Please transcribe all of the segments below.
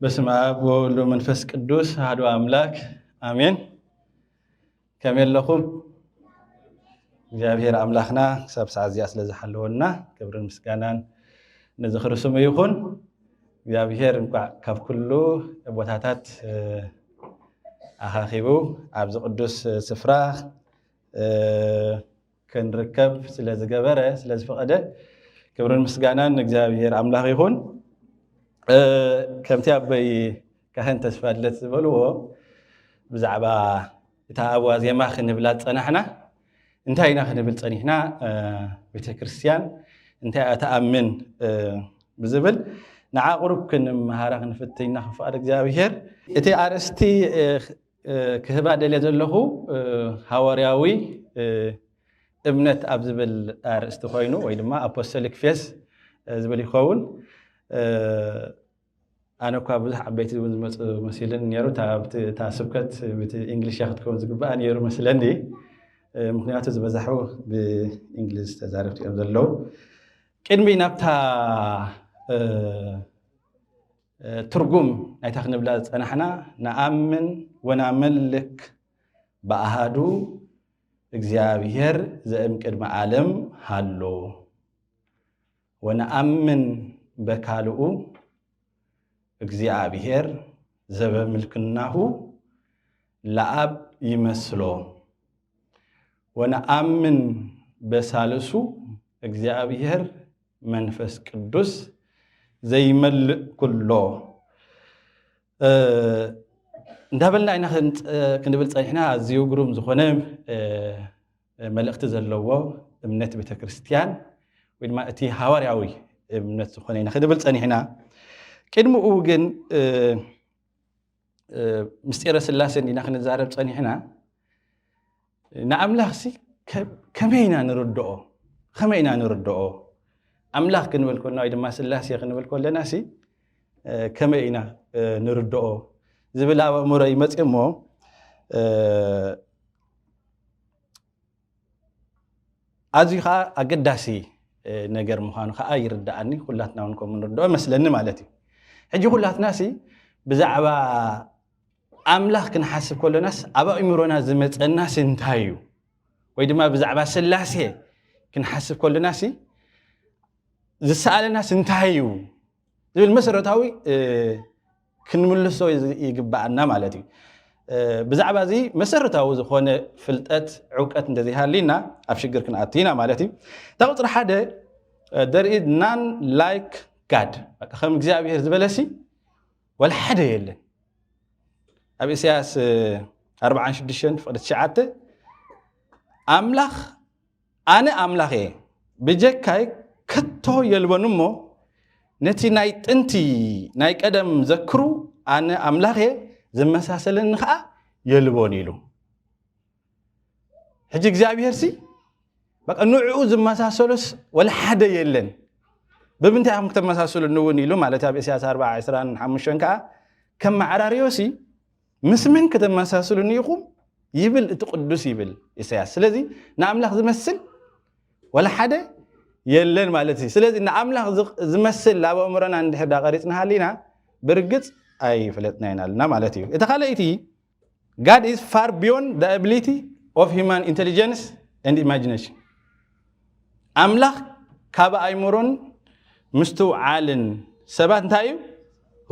بسم الله وولد منفس قدوس هادو أملاك آمين كمل لكم እግዚአብሔር አምላክና ሰብስ አዚያ ስለዘሐለውና ክብር ምስጋናን ነዘኽሩ ስሙ ይሁን እግዚአብሔር እንኳን ካብ ኩሉ ቦታታት አኻኺቡ አብዝ ቅዱስ ስፍራ ከንርከብ ስለዝገበረ ስለዝፈቀደ ክብር ምስጋናን እግዚአብሔር አምላክ ይሁን ከምቲ አበይ ካህን ተስፋለት ዝበልዎ ብዛዕባ እታ አዋዜማ ክንብላ ጸናሕና انتهينا خنبل صنيحنا ቤተ ክርስቲያን انتهى ተአምን بزبل نعاقرب كن مهاره نفتينا فقد እግዚአብሔር እቲ አርስቲ ክህባ ደለ ዘለኹ ሐዋርያዊ እምነት አብዝብል አርስቲ ኮይኑ ወይ ድማ አፖስቶሊክ ፌስ ዝብል ይኸውን أنا كابل حبيت مثلاً يارو تاسبكت بالإنجليزي ياخدكم زقبان يارو مثلاً دي مخنيات زبزحو بالإنجليزي تزارفت أبدالله كن بينابتا ترجم نيتاخن بلاد أنا حنا نأمن ونعملك بأهادو እግዚአብሔር ዘእምቅድመ ዓለም ሃሎ ونأمن በካልኡ እግዚአብሔር ዘበምልክናሁ ለአብ ይመስሎ ونأمن በሳልሱ እግዚአብሔር መንፈስ ቅዱስ ዘይመልእ ኩሎ እንዳበልና አይና ክንብል ጸኒሕና አዝዩ ግሩም ዝኾነ መልእኽቲ ዘለዎ እምነት ቤተክርስቲያን ወይ ድማ እቲ ሐዋርያዊ እምነት ዝኾነ ኢና ክንብል ጸኒሕና ቅድምኡ ግን ምስጢረ ስላሴ እንዲና ክንዛረብ ጸኒሕና ንኣምላኽሲ ከመይና ንርድኦ ኣምላኽ ክንብል ከለና ወይ ድማ ስላሴ ክንብል ከለናሲ ከመይና ንርድኦ ዝብል ኣእምሮ ይመጽእ እሞ ኣዝዩ ከዓ ኣገዳሲ ነገር ምዃኑ ከዓ ይርዳእኒ ኩላትና እውን ከምኡ ንርድኦ መስለኒ ማለት እዩ ሕጂ ኩላትናሲ ብዛዕባ ኣምላኽ ክንሓስብ ከለናስ ኣብ ኣእምሮና ዝመፀናስ እንታይ እዩ ወይ ድማ ብዛዕባ ስላሴ ክንሓስብ ከለናሲ ዝሰኣለናስ እንታይ እዩ ዝብል መሰረታዊ ክንምልሶ ይግባአና ማለት እዩ ብዛዕባ እዚ መሰረታዊ ዝኾነ ፍልጠት ዕውቀት እንደዚሃሊና ኣብ ሽግር ክንኣትይና ማለት እዩ ተቁፅሪ ሓደ there is none like God ከም እግዚአብሔር ዝበለሲ ወላ ሓደ የለን ኣብ ኢሳይያስ 46:9 ኣምላኽ ኣነ ኣምላኽ እየ ብጀካይ ከቶ የልበን እሞ ነቲ ናይ ጥንቲ ናይ ቀደም ዘክሩ ኣነ ኣምላኽ እየ ዝመሳሰለኒ ከዓ የልቦን ኢሉ ሕጂ እግዚአብሔርሲ በቃ ንዕኡ ዝመሳሰሉስ ወላ ሓደ የለን በምንታይ ኣም ከተመሳሰሉ ንውን ኢሉ ማለት ኣብ ኢሳይያስ 40:25 ከዓ ከም ማዕራርዮሲ ምስምን ከተመሳሰሉ ንይኹም ይብል እቲ ቅዱስ ይብል ኢሳይያስ ስለዚ ንኣምላኽ ዝመስል ወላ ሓደ የለን ማለት እዩ ስለዚ ንኣምላኽ ዝመስል ኣብ ኣእምሮና እንድሕር ዳቀሪፅና ሃሊና ብርግጽ ኣይፍለጥና ይናልና ማለት እዩ እቲ ካልአይቲ God is far beyond the ability of human intelligence and imagination ኣምላኽ ካብ ኣእምሮን ምስትውዓልን ሰባት እንታይ እዩ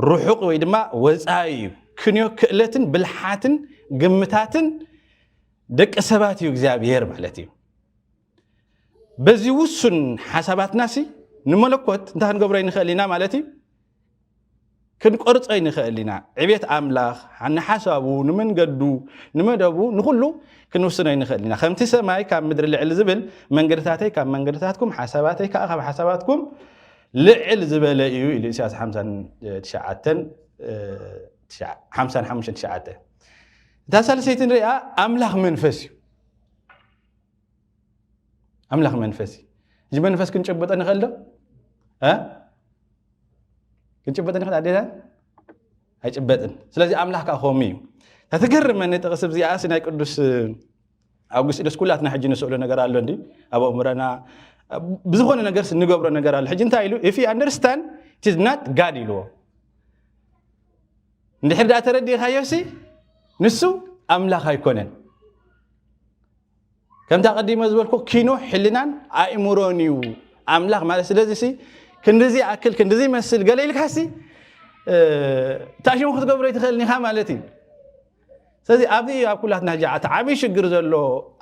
ርሑቕ ወይ ድማ ወፃኢ እዩ ክንዮ ክእለትን ብልሓትን ግምታትን ደቂ ሰባት እዩ እግዚአብሔር ማለት እዩ በዚ ውሱን ሓሳባትናሲ ንመለኮት እንታይ ክንገብሮ ይንኽእል ኢና ማለት እዩ ክንቆርጾ ይንኽእል ኢና ዕቤት ኣምላኽ ንሓሳቡ ንመንገዱ ንመደቡ ንኩሉ ክንውስኖ ይንኽእል ኢና ከምቲ ሰማይ ካብ ምድሪ ልዕል ዝብል መንገድታተይ ካብ መንገድታትኩም ሓሳባተይ ከዓ ካብ ሓሳባትኩም ልዕል ዝበለ እዩ ኢሉ ኢሳይያስ 55:9 እታ ሳልሰይቲ ንሪኣ ኣምላኽ መንፈስ እዩ ኣምላኽ መንፈስ እዚ መንፈስ ክንጭበጦ ንኽእል ዶ ክንጭበጦ ንኽእል ኣዴና ኣይጭበጥን ስለዚ ኣምላኽ ከዓ ከምኡ እዩ ተትገርመኒ ጥቕስ እዚኣሲ ናይ ቅዱስ ኣውግስጢኖስ ኩላትና ሕጂ ንስእሎ ነገር ኣሎ እንዲ ኣብ ኣእምሮና ብዝኾነ ነገር ንገብሮ ነገር ኣሎ ሕጂ እንታይ ኢሉ if you understand it is not God ኢልዎ እንድሕር ዳ ተረዲኻዮሲ ንሱ ኣምላኽ ኣይኮነን ከምታ ቀዲመ ዝበልኩ ኪኖ ሕልናን ኣእምሮን እዩ ኣምላኽ ማለት ስለዚህ ሲ ክንድዚ ኣክል ክንድዚ መስል ገለ ኢልካሲ ታሽሙ ክትገብሮ ይትኽእልኒኻ ማለት እዩ ስለዚህ ኣብዚ ኣብ ኩላትና ጃዓት ዓብይ ሽግር ዘሎ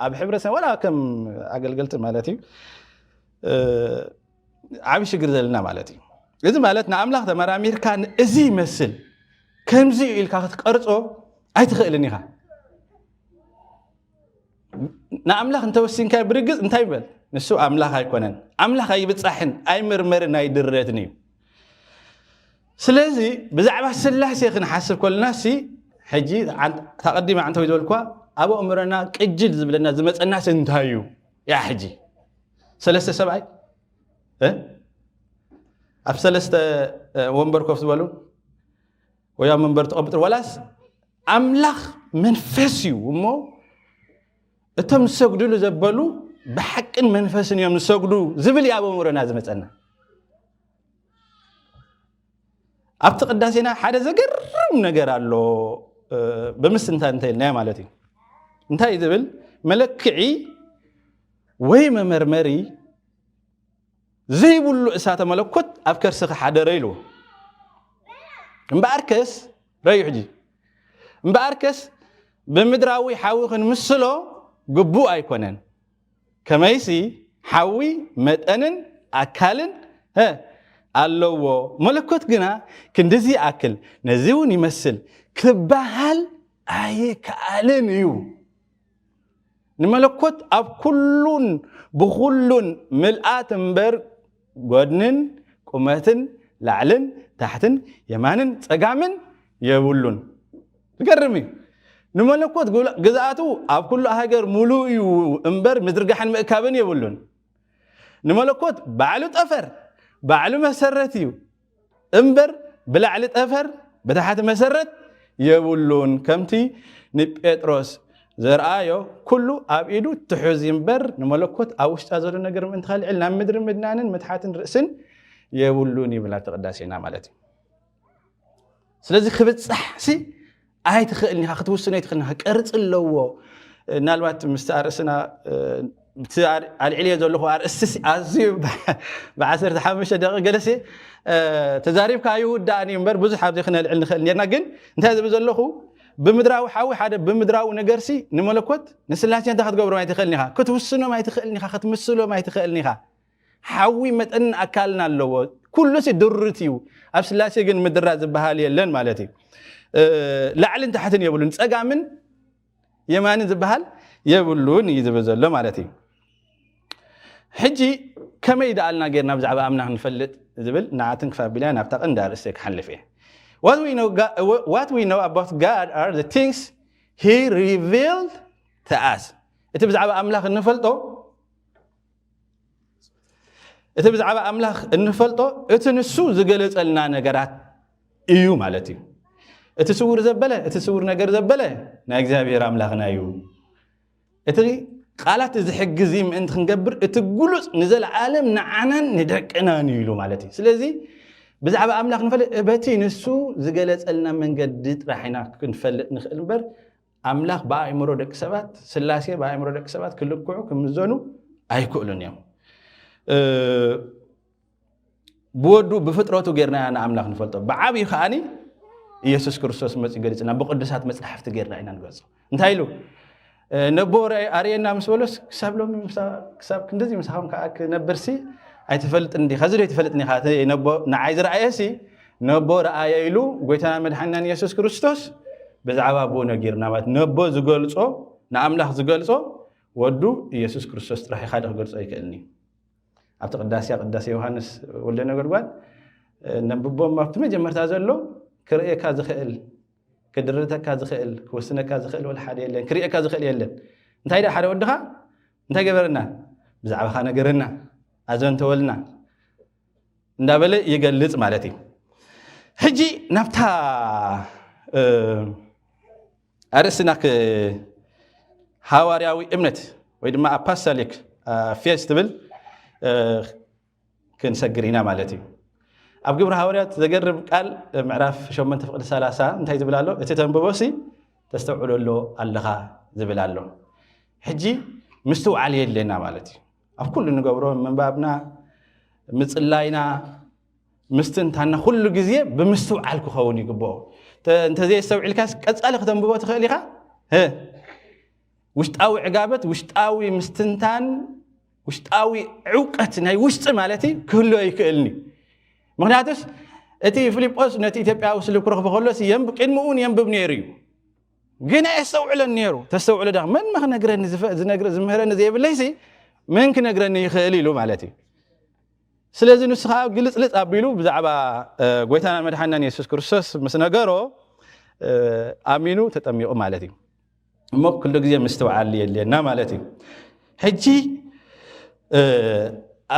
ኣብ ሕብረተሰብ ወላ ከም ኣገልገልቲ ማለት እዩ ዓብይ ሽግር ዘለና ማለት እዩ እዚ ማለት ንኣምላኽ ተመራሚርካ እዚ ይመስል ከምዚ ኢልካ ክትቀርጾ ኣይትኽእልን ኢኻ ንኣምላኽ እንተወሲንካ ብርግጽ እንታይ ይበል ንሱ ኣምላኽ ኣይኮነን ኣምላኽ ኣይብጻሕን ኣይምርመርን ኣይድረትን እዩ ስለዚ ብዛዕባ ስላሴ ክንሓስብ ከለናሲ ሕጂ ተቐዲማ አንተ ይዘልኳ ኣብ ኣእምሮና ቅጅል ዝብለና ዝመፀና እንታይ እዩ ያ ሕጂ ሰለስተ ሰብኣይ ኣብ ሰለስተ ወንበር ኮፍ ዝበሉ ወይ ኣብ መንበር ተቐምጡ ወላስ ኣምላኽ መንፈስ እዩ እሞ እቶም ዝሰግዱሉ ዘበሉ ብሓቅን መንፈስን እዮም ዝሰግዱ ዝብል ኣብ ኣእምሮና ዝመፀና ኣብቲ ቅዳሴና ሓደ ዘገርም ነገር ኣሎ በምስንታ እንታይ ኢልና ማለት እዩ እንታይ ዝብል መለክዒ ወይ መመርመሪ ዘይብሉ እሳተ መለኮት ኣብ ከርስኻ ሓደረ ኢሉ እምበኣርከስ ረዩ ሕጂ እምበኣርከስ ብምድራዊ ሓዊ ክንምስሎ ግቡእ ኣይኮነን ከመይሲ ሓዊ መጠንን ኣካልን ኣለዎ መለኮት ግና ክንድዚ ኣክል ነዚ እውን ይመስል ክበሃል ኣይከኣልን እዩ ንመለኮት ኣብ ኩሉን ብኩሉን ምልኣት እምበር ጎድንን ቁመትን ላዕልን ታሕትን የማንን ፀጋምን የብሉን ዝገርም እዩ ንመለኮት ግዛኣቱ ኣብ ኩሉ ሃገር ሙሉእ እዩ እምበር ምዝርጋሕን ምእካብን የብሉን ንመለኮት ባዕሉ ጠፈር ባዕሉ መሰረት እዩ እምበር ብላዕሊ ጠፈር ብታሕቲ መሰረት የብሉን ከምቲ ንጴጥሮስ ዘርአዮ ኩሉ ኣብ ኢዱ ትሑዝ እምበር ንመለኮት ኣብ ውሽጣ ዘሎ ነገር ምእንቲ ካልዕል ናብ ምድሪ ምድናንን ምትሓትን ርእስን የብሉን ይብላ ተቀዳሴና ማለት እዩ ስለዚ ክብጻሕሲ ኣይትኽእልኒ ኢኻ ክትውስኖ ኣይትኽእልኒ ኢኻ ቅርጽ ኣለዎ ናልባት ምስተኣርእስና ኣልዕልየ ዘለኹ ኣርእስቲ ኣዝዩ ብ15 ደቂቃ ገለሴ ተዛሪብካ ይውዳእኒ እምበር ብዙሕ ኣብዘይ ክነልዕል ንኽእል ነርና ግን እንታይ ዝብል ዘለኹ ብምድራዊ ሓዊ ሓደ ብምድራዊ ነገርሲ ንመለኮት ንስላሴ እንታይ ክትገብሮ ኣይትኽእልኒ ኢኻ ክትውስኖም ኣይትኽእልኒ ኢኻ ክትምስሎም ኣይትኽእልኒ ኢኻ ሓዊ መጠንን ኣካልን ኣለዎ ኩሉሲ ድርት እዩ ኣብ ስላሴ ግን ምድራት ዝበሃል የለን ማለት እዩ ላዕልን ታሕትን የብሉን ፀጋምን የማንን ዝበሃል የብሉን እዩ ዝብል ዘሎ ማለት እዩ ሕጂ ከመይ ደኣልና ጌርና ብዛዕባ ኣምላኽ ንፈልጥ ዝብል ንዓትን ክፋቢልያ ናብታ ቀንዲ ኣርእስተ ክሓልፍ እየ What we know about God are the things He revealed to us. እቲ ብዛዕባ ኣምላኽ እንፈልጦ እቲ ንሱ ዝገለፀልና ነገራት እዩ ማለት እዩ እቲ ስውር ነገር ዘበለ ናይ እግዚአብሔር ኣምላኽና እዩ እቲ ቃላት ዝሕግዝ ምእንቲ ክንገብር እቲ ጉሉፅ ንዘለዓለም ንዓናን ንደቅናን ኢሉ ማለት እዩ ስለዚ ብዛዕባ ኣምላኽ ንፈልጥ በቲ ንሱ ዝገለፀልና መንገዲ ጥራሕና ክንፈልጥ ንኽእል እምበር ኣምላኽ ብኣእምሮ ደቂ ሰባት ስላሴ ብኣእምሮ ደቂ ሰባት ክልክዑ ክምዘኑ ኣይክእሉን እዮም ብወዱ ብፍጥረቱ ጌርና ንኣምላኽ ንፈልጦ ብዓብዪ ከዓኒ ኢየሱስ ክርስቶስ መፅኡ ገሊፅና ብቅዱሳት መፅሓፍቲ ጌርና ኢና ንገልፆ እንታይ ኢሉ ነቦ ኣርየና ምስ በሎስ ክሳብ ሎሚ ክሳብ ክንደዚ ምሳኹም ከዓ ክነብርሲ ኣይትፈልጥን ዲኻ ዝዶ ኣይትፈልጥኒ ኢኻ ነቦ ንዓይ ዝረኣየሲ ነቦ ረኣየ ኢሉ ጎይታና መድሓኒና ኢየሱስ ክርስቶስ ብዛዕባ ቦ ነጊርና ማለት ነቦ ዝገልጾ ንኣምላኽ ዝገልጾ ወዱ ኢየሱስ ክርስቶስ ጥራሕ ኢኻ ክገልጾ ኣይክእልኒ ኣብቲ ቅዳሴ ዮሃንስ ወልደ ነጎድጓድ ነብቦም ኣብቲ መጀመርታ ዘሎ ክርእየካ ዝኽእል ክድርተካ ዝኽእል ክወስነካ ዝኽእል ወላ ሓደ የለን ክርእየካ ዝኽእል የለን እንታይ ዳ ሓደ ወድኻ እንታይ ገበረና ብዛዕባኻ ነገርና ኣዘንተወልና እንዳበለ ይገልጽ ማለት እዩ ሕጂ ናብታ ኣርእስና ሃዋርያዊ እምነት ወይ ድማ አፖስቶሊክ ፌዝ ትብል ክንሰግር ኢና ማለት እዩ ኣብ ግብረ ሐዋርያት ዘገርም ቃል ምዕራፍ 8:30 እንታይ ዝብል ኣሎ እቲ ተንብቦሲ ተስተውዕለሎ ኣለኻ ዝብል ኣሎ ሕጂ ምስትውዓል የለና ማለት እዩ ኣብ ኩሉ ንገብሮ መንባብና ምጽላይና ምስትንታና ኩሉ ግዜ ብምስትውዓል ክኸውን ይግብኦ እንተዘይ ዝተውዕልካስ ቀጻሊ ከተንብቦ ትኽእል ኢኻ ውሽጣዊ ዕጋበት ውሽጣዊ ምስትንታን ውሽጣዊ ዕውቀት ናይ ውሽጢ ማለት ክህልዎ ይክእልኒ ምክንያቱስ እቲ ፊልጶስ ነቲ ኢትዮጵያዊ ስልክ ክረኽቦ ከሎስ ቅድሚኡን የንብብ ነይሩ እዩ ግን ኣይስተውዕለን ነይሩ ተስተውዕሎ ዳ መን ክነግረኒ ዝምህረኒ ዘይብለይሲ መን ክነግረኒ ይኽእል ኢሉ ማለት እዩ ስለዚ ንሱ ከዓ ግልጽልጽ ኣቢሉ ብዛዕባ ጎይታና መድሓኒና ኢየሱስ ክርስቶስ ምስ ነገሮ ኣሚኑ ተጠሚቑ ማለት እዩ እሞ ኩሉ ግዜ ምስትውዓል የለና ማለት እዩ ሕጂ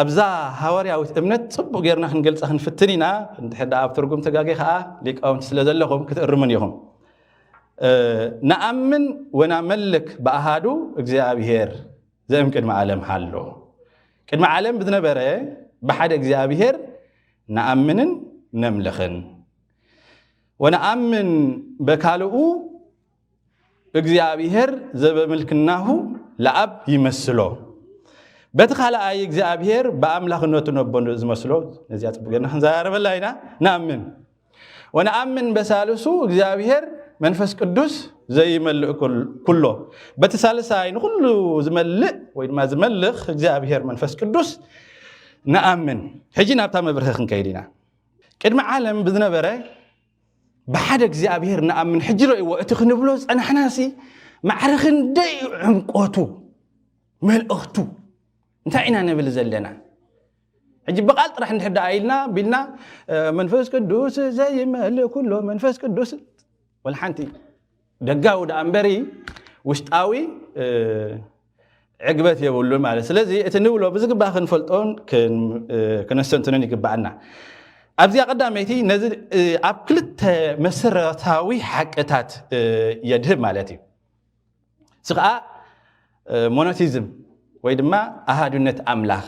ኣብዛ ሐዋርያዊት እምነት ጽቡቕ ጌርና ክንገልጻ ክንፍትን ኢና እንድሕር ኣብ ትርጉም ተጋጊ ከዓ ሊቃውንቲ ስለ ዘለኹም ክትእርሙን ኢኹም ነኣምን ወናመልክ በኣሃዱ እግዚአብሔር ዘእም ቅድመ ዓለም ሃሎ ቅድመ ዓለም ብዝነበረ ብሓደ እግዚአብሔር ነኣምንን ነምልኽን ወነኣምን በካልኡ እግዚአብሔር ዘበምልክናሁ ለአብ ይመስሎ በቲ ካልኣይ እግዚአብሔር በአምላኽነቱ ነቦ ዝመስሎ ነዚያ ጽቡቕና ክንዛረበላ ኢና ነኣምን ወነኣምን በሳልሱ እግዚአብሔር መንፈስ ቅዱስ ዘይመልእ ኩሎ በቲ ሳልሳይ ንኩሉ ዝመልእ ወይ ድማ ዝመልኽ እግዚአብሔር መንፈስ ቅዱስ ነኣምን ሕጂ ናብታ መብርሂ ክንከይድ ኢና ቅድሚ ዓለም ብዝነበረ ብሓደ እግዚአብሔር ነኣምን ሕጂ ረእይዎ እቲ ክንብሎ ፀናሕናሲ ማዕርኽ እንደይ ዕምቆቱ መልእኽቱ እንታይ ኢና ንብል ዘለና ሕጂ በቃል ጥራሕ እንድሕር ኢልና ቢልና መንፈስ ቅዱስ ዘይመልእ ኩሎ መንፈስ ቅዱስ ወልሓንቲ ደጋው ዳእምበሪ ውሽጣዊ ዕግበት የብሉ ማለት ስለዚ እቲ ንብሎ ብዝግባእ ክንፈልጦን ክነስተንትንን ይግባአና ኣብዚ ቀዳመይቲ ነዚ ኣብ ክልተ መሰረታዊ ሓቅታት የድህብ ማለት እዩ ስኻ ሞኖቲዝም ወይ ድማ ኣሃዱነት ኣምላኽ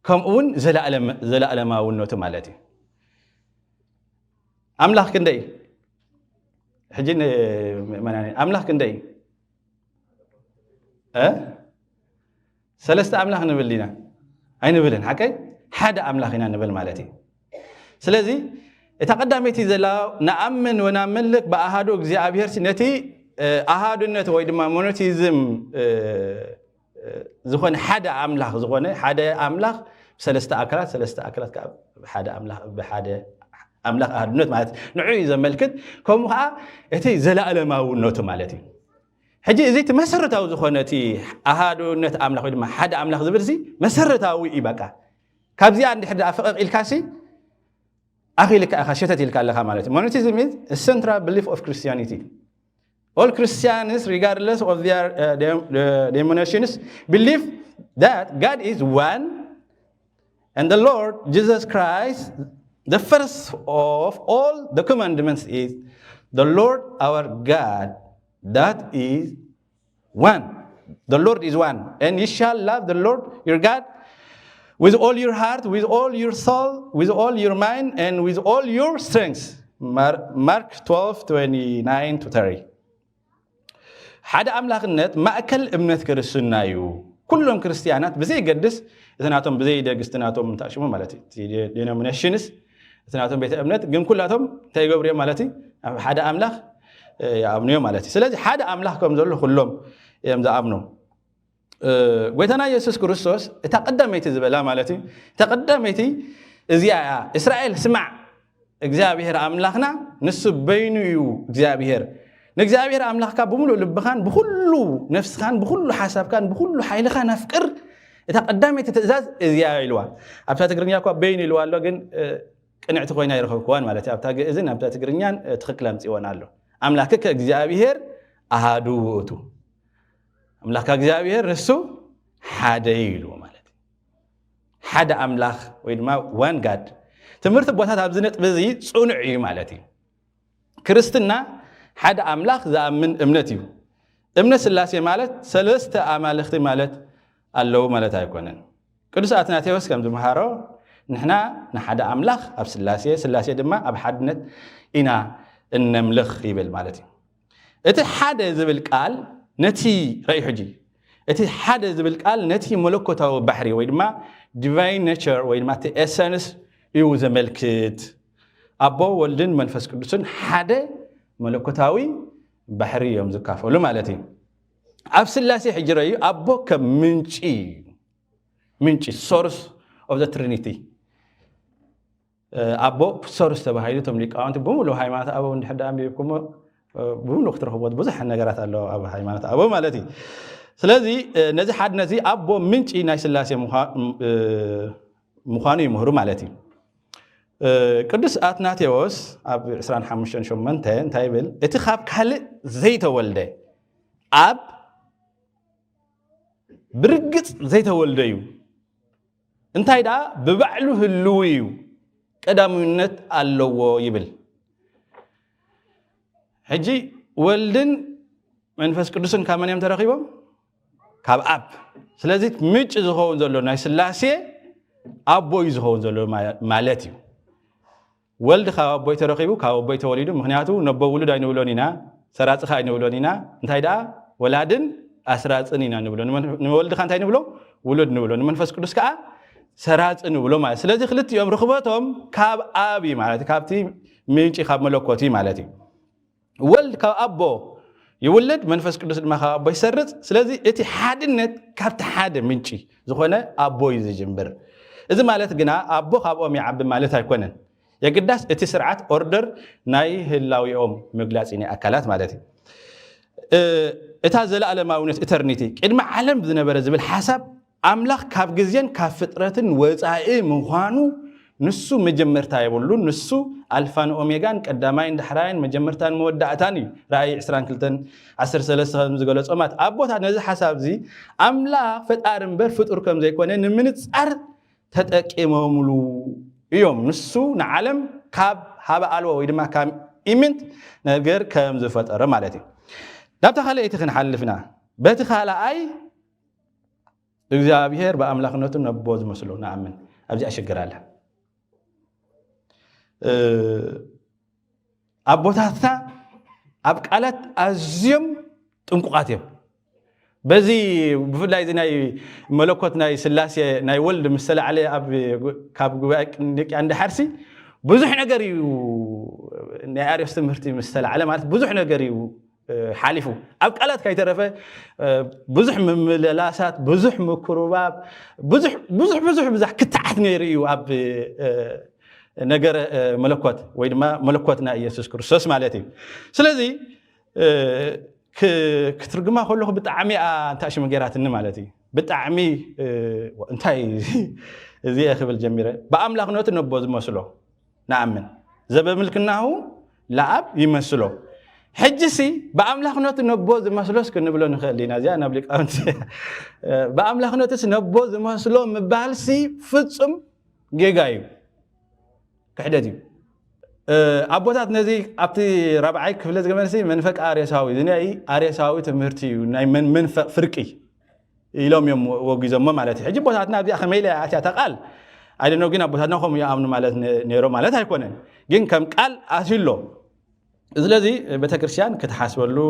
ከምኡውን ዘለኣለማውነቱ ማለት እዩ ኣምላኽ ክንደይ ሕጂ ኣምላኽ ክንደይ ሰለስተ ኣምላኽ ንብል ኢና ኣይንብልን ሓቀይ ሓደ ኣምላኽ ኢና ንብል ማለት እዩ ስለዚ እታ ቀዳመይቲ ዘላ ነኣምን ወናመልክ በኣሃዱ እግዚአብሔር ነቲ ኣሃዱነት ወይ ድማ ሞኖቲዝም ዝኾነ ሓደ ኣምላኽ ዝኾነ ሓደ ኣምላኽ ሰለስተ ኣካላት ሓደ ኣምላኽ ብሓደ ኣምላኽ ኣሃዱነት ማለት ንዑ ዘመልክት ከምኡ ከዓ እቲ ዘለኣለማውነቱ ማለት እዩ ሕጂ እዚ እቲ መሰረታዊ ዝኾነ እቲ ኣሃዱነት ኣምላኽ ወይ ድማ ሓደ ኣምላኽ ዝብል እዚ መሰረታዊ ይበቃ ካብዚኣ እንድሕር ፍቕቕ ኢልካሲ ኣኺልካ ኢኻ ሸተት ኢልካ ኣለኻ ማለት እዩ monotheism is a central belief of Christianity all Christians regardless of their denominations believe that God is one and the Lord Jesus Christ the first of all the commandments is the Lord our God that is one the Lord is one and you shall love the Lord your God with all your heart, with all your soul, with all your mind, and with all your strength. Mark 12:29-30. ሓደ ኣምላኽነት ማእከል እምነት ክርስትና እዩ ኩሎም ክርስቲያናት ብዘይ ገድስ እተናቶም ብዘይ ደግስትናቶም ታሽሙ ማለት እዩ ዲኖሚኔሽንስ እተናቶም ቤተ እምነት ግን ኩላቶም እንታይ ይገብሩ እዮም ማለት እዩ ሓደ ኣምላኽ ይኣምኑ እዮም ማለት እዩ ስለዚ ሓደ ኣምላኽ ከም ዘሎ ኩሎም እዮም ዝኣምኑ ጎይታና ኢየሱስ ክርስቶስ እታ ቀዳመይቲ ዝበላ ማለት እዩ እታ ቀዳመይቲ እዚኣ እስራኤል ስማዕ እግዚአብሔር ኣምላኽና ንሱ በይኑ እዩ እግዚአብሔር ንእግዚአብሔር ኣምላኽካ ብሙሉእ ልብኻን ብኩሉ ነፍስኻን ብኩሉ ሓሳብካን ብኩሉ ሓይልኻን ኣፍቅር እታ ቀዳመይቲ ትእዛዝ እዚኣ ኢልዋ ኣብታ ትግርኛ እኳ በይኑ ኢልዋ ኣሎ ግን ቅንዕቲ ኮይና ይረኸብክዋን ማለት እዩ ኣብታ ግእዝን ኣብታ ትግርኛን ትኽክል ኣምፂዎን ኣሎ ኣምላክከ እግዚአብሔር ኣሃዱ ውእቱ ኣምላኽካ እግዚአብሔር ንሱ ሓደ ኢሉ ማለት እዩ ሓደ ኣምላኽ ወይ ድማ ዋን ጋድ ትምህርቲ ቦታት ኣብዚ ነጥቢ እዚ ጽኑዕ እዩ ማለት እዩ ክርስትና ሓደ ኣምላኽ ዝኣምን እምነት እዩ እምነት ስላሴ ማለት ሰለስተ ኣማልኽቲ ማለት ኣለዉ ማለት ኣይኮነን ቅዱስ ኣትናቴዎስ ከም ዝመሃሮ نحنا نحدا أملاخ أب سلاسية دما أب حدنت إنا النملخ يبل مالتي إتي حدا زبل قال نتي رأي حجي إتي حدا زبل قال نتي ملكوته بحري ويدما divine nature ويدما تي essence يوز ملكت أبو ولدن منفس قدسن حدا ملكوتاوي بحري يوم زكافلو مالتي أب سلاسية حجري أبو كمنشي source of the Trinity أبو source تبعه تملك أنت بملو هايمات أبو نحد أميكم بملو اختره بود بزح النجارات الله أبو هايمات أبو مالتي سلازي نزي حد نزي أبو منشي ناس سلاسية مخاني مهرو مالتي قدس أتناتيوس أب إسران حمشان شو منتين تايبل اتخاب كهل زيت ولده أب برقص زيت ولديو انتاي دا ببعلو هلويو قدامينت اللو يبل حجي ولدن منفس قدسن كامن يم ترخيبم كاب أب سلازي ميج زخون زلو ناي سلاسي أبو يزخون زلو مالتيو ولد خاو أبوي ترخيبو خاو أبوي توليدو مخنياتو نبو ولد أي نولونينا سرات خاي نولونينا انتاي دا ولادن أسرات أنينا نولون ولد خان تاي نولو ولد نولون منفس قدس كا سرات نولو ما سلازي خلت يوم رخبتهم كاب أبي مالتي كابتي مينشي خاب ملوكوتي مالتي ولد كاو أبو يولد منفس قدس ما خاو أبوي سرت سلازي اتي حادنت كابت حاد مينشي زخونه أبو يزجنبر إذا مالت جنا أبو خاب أمي عبد مالت هيكونن يقدس اتي سرعات اوردر ناي هلاوي يوم مغلاصيني اكلات مالتي اتا زلالماونت اترنيتي قدم عالم بزنبره زبل حسب املاح كاب غزين كاب فطرتن وصاي مخانو نسو مجمرتا يبلو نسو الفان اوميغان قداماي اندحراين مجمرتان مودعتاني راي 22 13 زغلصومات ابوتا نزي حساب زي املاح فطارن بر فطور كم زي كونه نمنصار تطقيمملو يوم نسو نعلم كاب هابا ألوه ويدما كام إيمنت نغير كام زفت أرى مالتي دابتا خالي إيتخن حلفنا بيتي خالا أي إغزابيهر بأملاخنوتو نبوز مسلو نعمن أبجي أشكر الله أبوتاتا أبقالت أزيم تنقوقاتيو بزي بفلاي زي ناي ملكوت ناي سلاسي ناي ولد مسلا عليه اب كاب غباك نيك عند حرسي بزح نغريو ناي اريوس تمرتي مسلا على معنات بزح نغريو حالفو اب قالات كايترفه بزح مللاسات بزح مكروباب بزح كتعت نيريو اب نغر ملكوت ويدما ملكوتنا يسوع كريستوس مالتي سلازي كترجمها كله بتعمي انتاش مغيراتن مالتي بتعمي انتاي زي اخي بالجميره باملاك نوت نبوز مسلو نعمن زبملكناهو لعب يمسلو حجسي باملاك نوت نبوز مسلوس كنبلو نخلينا زي انا بليك انت باملاك نوت نبوز مسلو مبالسي فصم جيجايو كحدتي أبوات نزي أبتي ربعي كفلة جمالسي منفك آريساوي ذنائي آريساوي تمرتي وناي منفك فرقي يلوم يوم وجزم ما مالتي حجي بوتاتنا بدي أخر ميلة أتقال أيضا نوجين أبوتاتنا هم يأمنوا مالت نيرو مالت هيكونن جين كم قال أسيلو إذا الذي بتكرشان كتحاسب له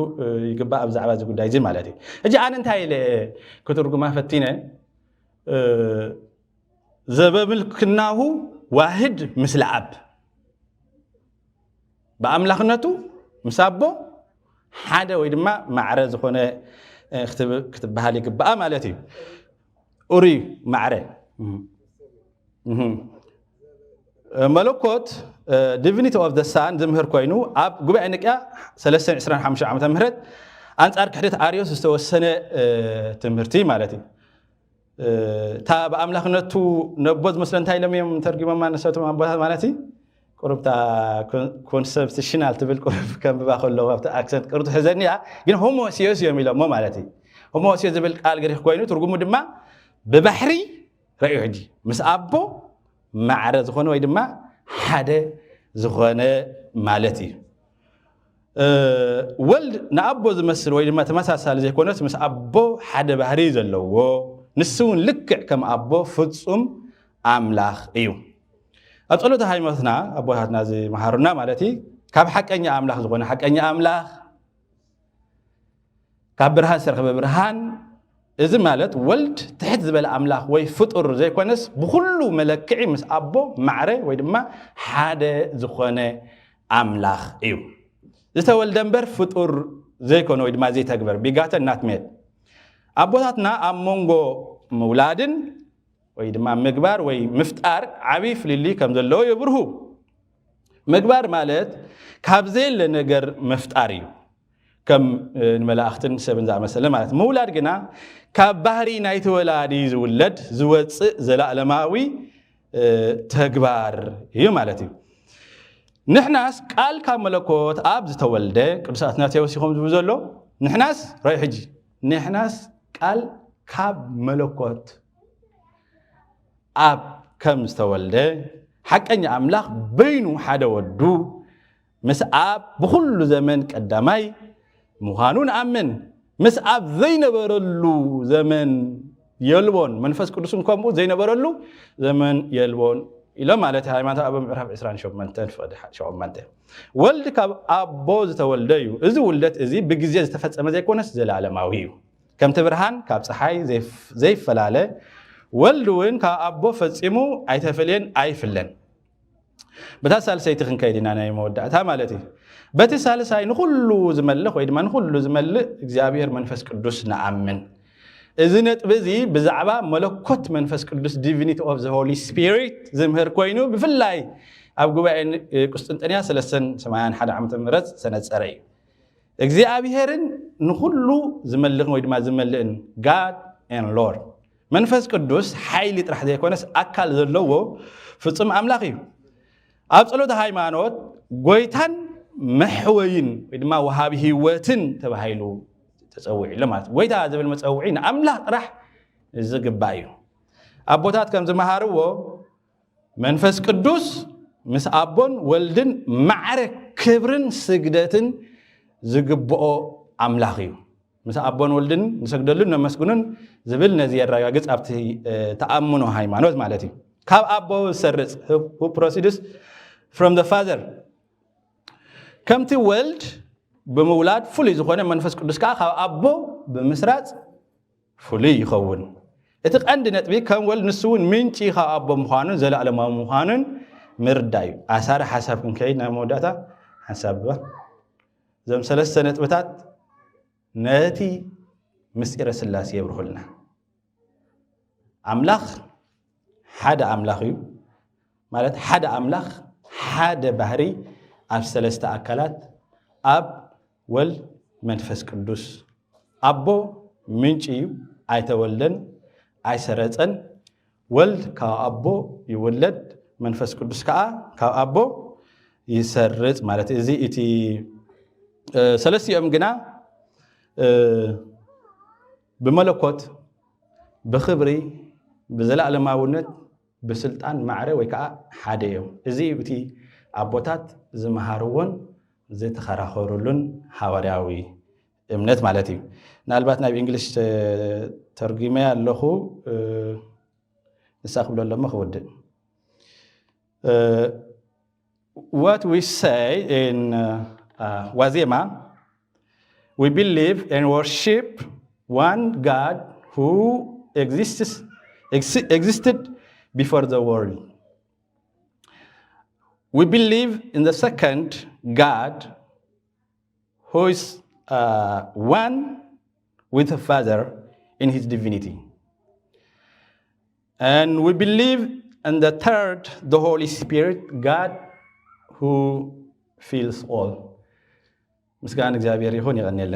يجب أبزع بعض الجدايز مالتي أجي أنا انتهي لكترجم ما فتينا زبابل كناه واحد مثل أب بأملاخناتو مسابو حدا ويدما معرض خونه كتب بحالي بقى مالتي أوري معرض ملكوت divinity of the sun زمهر كوينو أب قبع إنك 325 عام تمهرت أنت أرك حديث أريوس استوسنة تمهرتي مالتي تا بأملاخناتو نبض مثلا تاي لم يوم ترجمة ما نسوته مالتي قربتا كونسبشنال تبل قرب كم باخذ لغه اكسنت قرط حزنيا ግን ሆሞሲዮስ የሚለው ማለት ሆሞሲዮስ ዝብል ቃል ግሪክ ኮይኑ ትርጉሙ ድማ በባህሪ ራእዩ ሕጂ ምስ አቦ ማዕረ ዝኾነ ወይ ድማ ሓደ ዝኾነ ማለት እዩ ወልድ ንአቦ ዝመስል ወይ ድማ ተመሳሳሊ ዘይኮነስ ምስ አቦ ሓደ ባህሪ ዘለዎ ንሱን ልክዕ ከም አቦ ፍጹም አምላኽ እዩ أتصلوا تهاي مثنا أبوها نازي محارنا مالتي كاب حقني أملاخ زغنا حقني أملاخ كاب برهان سرخ برهان إذا مالت ولد تحت زبل أملاخ وي فطر زي كونس بخلو ملكعي مس أبو معري ويدما حدا زخنا أملاخ إيو إذا ولدنبر فطر زي كونه ويدما زي تكبر بيقاتا ناتميت أبوهاتنا أمونغو مولادن ويدما مقبار وي مفتار عبيف للي كم دلو يبرهو مقبار مالت كابزيل لنقر مفتاريو كم الملاأختن سبن زعما سلام مالت مولاد قنا كبهري نايت ولادي زولد زوص زلالماوي تكبار هي مالتي نحناس قال كملكوت اب زتولده قدساتنا تيوسيهم زبزلو نحناس راي حجي نحناس قال كاب ملكوت اب كم زتولده حقني املاح بينو حدا ودو مس اب بكل زمن قداماي مهانون امن مس اب زينبرلو زمن يلبون منفس قدسن كومبو زينبرلو زمن يلبون إلا مالت هاي مالت أبو معرف إسران شوف منتن فدح شوف منتن ولد كاب أبوز تولديو إذا ولدت إذا بجزيز تفتح ما زي كونس زي العالماويو كم تبرهان كاب صحي زي فلالة ولدوين كأبو فتسمو أي تفلين أي فلن بتسأل سيتخن كيدنا أنا يمود أتها مالتي بتسأل ساي نخلو زملة خويد ما نخلو زملة إجابير منفس قدوس نأمن إذنت بزي بزعبا ملكوت منفس قدوس divinity of the Holy Spirit زمهر كوينو بفلاي أبقوا بعين قسطنطينية سلسن سمايان حدا عمت مرز سنة سري إجابيرن نخلو زملة خويد ما زملة God and Lord منفس قدوس حيلي ترح دي كونس أكل ذلوه فتصم أملاقي أبصلوا ده هايمانوت قويتان محوين إدما وهابه واتن تبهايلو تسوي لما قويتا هذا بالمتسوعين أملاق راح الزقب بايو أبوتات كم زمهارو منفس قدوس مس أبون ولدن معرك كبرن سجدتن زقبو أملاقيو مس أبون ولدن نسجدلن نمسكونن زبل نزير راجع أبتي تأمنوا هايمانوت مالتي كاب أبو سرس who proceeds from the father come to world بمولاد فلي زخونه منفس قدس كا أبو بمسرات فلي يخون اتق عندنا تبي كم ولد نسون منشي خا أبو مخانن زل على ما مخانن مرداي أثار حسب كينا موداتا حسب زم 3 سنة بتات ناتي مسيرة سلاسية برهلنا أملاخ حدا أملاخيو مالت حدا أملاخ حدا بحري أب 3 أكلات أب ول منفس قدوس أبو منشيو أي تولدن أي سرطن ولد كأبو يولد منفس قدوس كأبو يسرط مالت إزي إتي 3 يوم جنا بملكوت بخبري بزلال ماونت بسلطان معري ويكا حاديو ازي بتي ابوتات زمهارون زي تخراخورلون حوارياوي امنت مالتي نالباتنا بانجلش ترجمه لهو نساخبل لما خود what we say in Wazima we believe and worship one God who existed before the world. We believe in the second God who is one with the Father in his divinity. And we believe in the third, the Holy Spirit, God who fills all. مسكان እግዚአብሔር ይሁን ይቀንየለ